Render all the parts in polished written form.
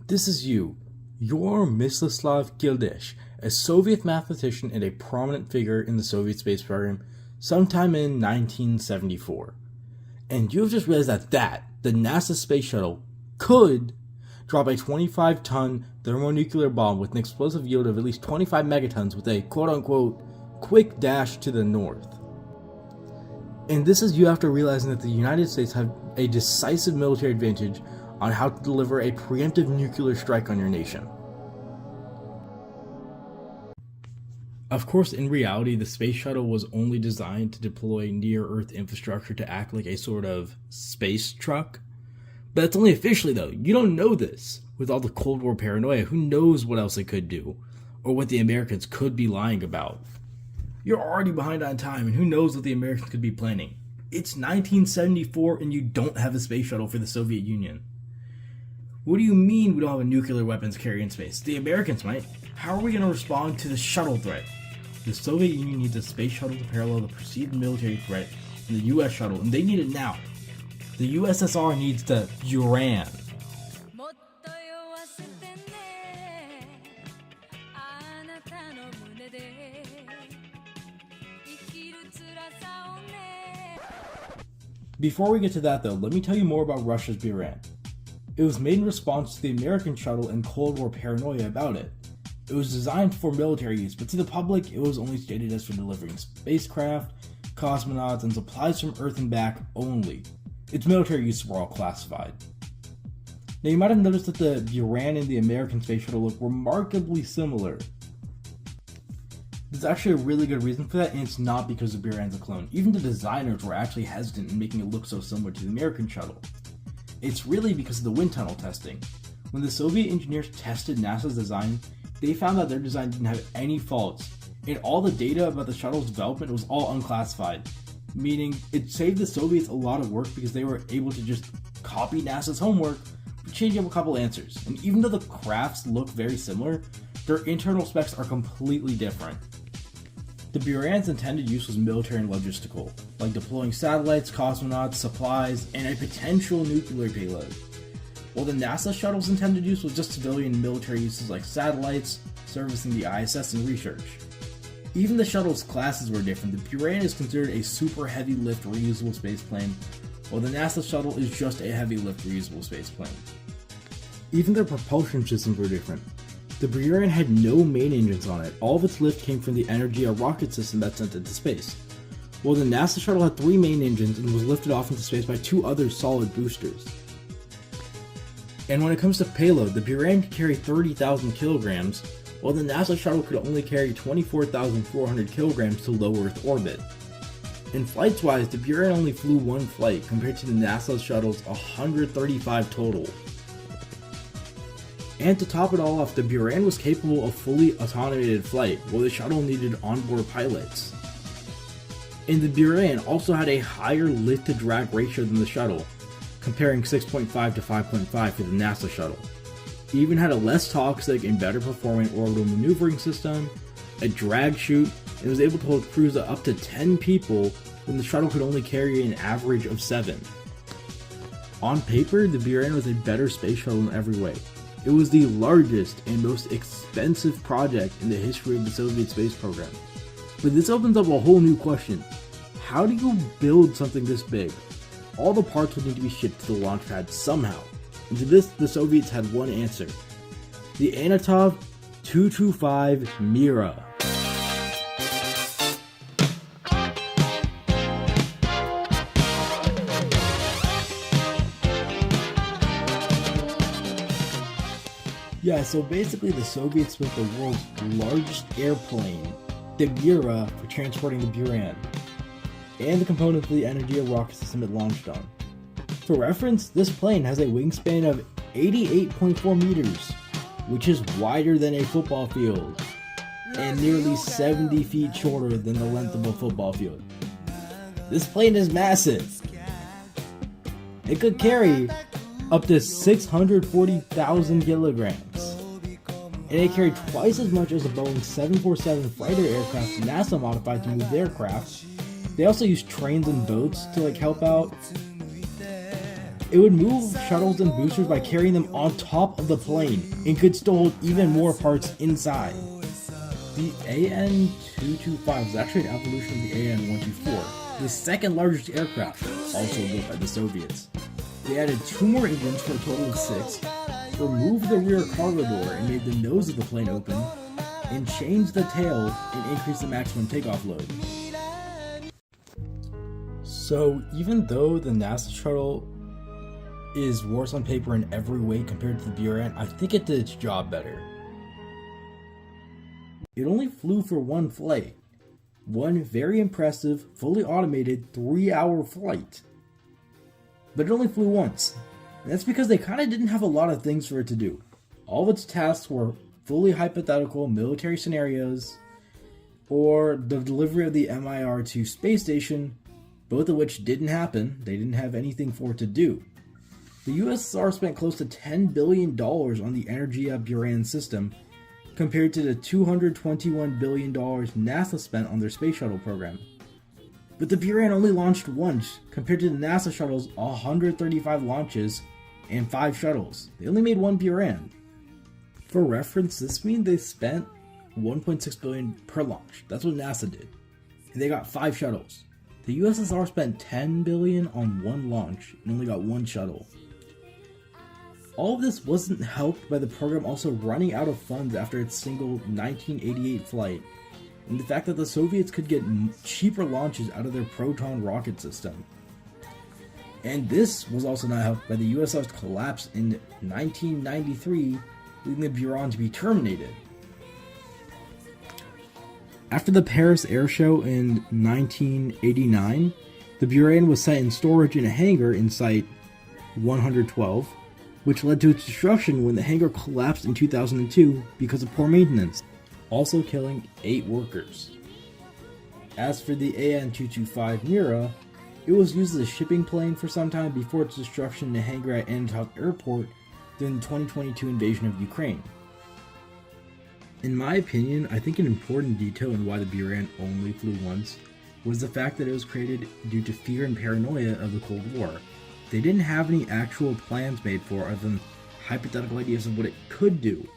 This is your Mstislav Gildish, a Soviet mathematician and a prominent figure in the Soviet space program sometime in 1974. And you have just realized that the NASA space shuttle, could drop a 25-ton thermonuclear bomb with an explosive yield of at least 25 megatons with a quote-unquote quick dash to the north. And this is you after realizing that the United States have a decisive military advantage on how to deliver a preemptive nuclear strike on your nation. Of course, in reality, the space shuttle was only designed to deploy near-Earth infrastructure to act like a sort of space truck. But it's only officially, though. You don't know this. With all the Cold War paranoia, who knows what else it could do, or what the Americans could be lying about. You're already behind on time, and who knows what the Americans could be planning. It's 1974, and you don't have a space shuttle for the Soviet Union. What do you mean we don't have a nuclear weapons carrier in space? The Americans might. How are we going to respond to the shuttle threat? The Soviet Union needs a space shuttle to parallel the perceived military threat from the US shuttle, and they need it now. The USSR needs the Buran. Before we get to that though, let me tell you more about Russia's Buran. It was made in response to the American shuttle and Cold War paranoia about it. It was designed for military use, but to the public, it was only stated as for delivering spacecraft, cosmonauts, and supplies from Earth and back only. Its military uses were all classified. Now you might have noticed that the Buran and the American space shuttle look remarkably similar. There's actually a really good reason for that, and it's not because the Buran's a clone. Even the designers were actually hesitant in making it look so similar to the American shuttle. It's really because of the wind tunnel testing. When the Soviet engineers tested NASA's design, they found that their design didn't have any faults, and all the data about the shuttle's development was all unclassified, meaning it saved the Soviets a lot of work because they were able to just copy NASA's homework, but change up a couple answers. And even though the crafts look very similar, their internal specs are completely different. The Buran's intended use was military and logistical, like deploying satellites, cosmonauts, supplies, and a potential nuclear payload. While the NASA shuttle's intended use was just civilian and military uses like satellites, servicing the ISS, and research. Even the shuttle's classes were different. The Buran is considered a super heavy lift reusable spaceplane, while the NASA shuttle is just a heavy lift reusable spaceplane. Even their propulsion systems were different. The Buran had no main engines on it. All of its lift came from the Energy, a rocket system that sent it to space. While the NASA shuttle had 3 main engines and was lifted off into space by 2 other solid boosters. And when it comes to payload, the Buran could carry 30,000 kilograms, while the NASA shuttle could only carry 24,400 kilograms to low Earth orbit. And flights-wise, the Buran only flew 1 flight compared to the NASA shuttle's 135 total. And to top it all off, the Buran was capable of fully automated flight, while the shuttle needed onboard pilots. And the Buran also had a higher lift-to-drag ratio than the shuttle, comparing 6.5 to 5.5 for the NASA shuttle. It even had a less toxic and better performing orbital maneuvering system, a drag chute, and was able to hold crews of up to 10 people when the shuttle could only carry an average of 7. On paper, the Buran was a better space shuttle in every way. It was the largest and most expensive project in the history of the Soviet space program. But this opens up a whole new question. How do you build something this big? All the parts would need to be shipped to the launch pad somehow. And to this, the Soviets had one answer. The Antonov 225 Mira. Yeah, so basically the Soviets built the world's largest airplane, the Mira, for transporting the Buran, and the components of the Energy rocket system it launched on. For reference, this plane has a wingspan of 88.4 meters, which is wider than a football field, and nearly 70 feet shorter than the length of a football field. This plane is massive. It could carry up to 640,000 kilograms, and it carried twice as much as a Boeing 747 fighter aircraft NASA modified to move their craft. They also used trains and boats to help out. It would move shuttles and boosters by carrying them on top of the plane and could still hold even more parts inside. The AN-225 is actually an evolution of the AN-124, the second largest aircraft, also built by the Soviets. They added 2 more engines for a total of 6, removed the rear cargo door and made the nose of the plane open, and changed the tail and increased the maximum takeoff load. So even though the NASA shuttle is worse on paper in every way compared to the Buran, I think it did its job better. It only flew for one flight. One very impressive, fully automated 3-hour flight. But it only flew once. And that's because they kinda didn't have a lot of things for it to do. All of its tasks were fully hypothetical military scenarios, or the delivery of the MIR-2 space station, both of which didn't happen. They didn't have anything for it to do. The USSR spent close to $10 billion on the Energia Buran system, compared to the $221 billion NASA spent on their space shuttle program. But the Buran only launched once, compared to the NASA shuttle's 135 launches and 5 shuttles. They only made 1 Buran. For reference, this means they spent $1.6 billion per launch. That's what NASA did. And they got 5 shuttles. The USSR spent $10 billion on 1 launch and only got 1 shuttle. All of this wasn't helped by the program also running out of funds after its single 1988 flight, and the fact that the Soviets could get cheaper launches out of their Proton rocket system. And this was also not helped by the USSR's collapse in 1993, leading the Buran to be terminated. After the Paris Air Show in 1989, the Buran was set in storage in a hangar in Site 112, which led to its destruction when the hangar collapsed in 2002 because of poor maintenance, also killing 8 workers. As for the AN-225 Mira, it was used as a shipping plane for some time before its destruction in a hangar at Chertok Airport during the 2022 invasion of Ukraine. In my opinion, I think an important detail in why the Buran only flew once was the fact that it was created due to fear and paranoia of the Cold War. They didn't have any actual plans made for it other than hypothetical ideas of what it could do.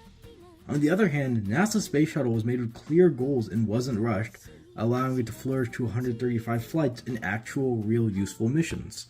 On the other hand, NASA's space shuttle was made with clear goals and wasn't rushed, allowing it to flourish to 135 flights in actual, real, useful missions.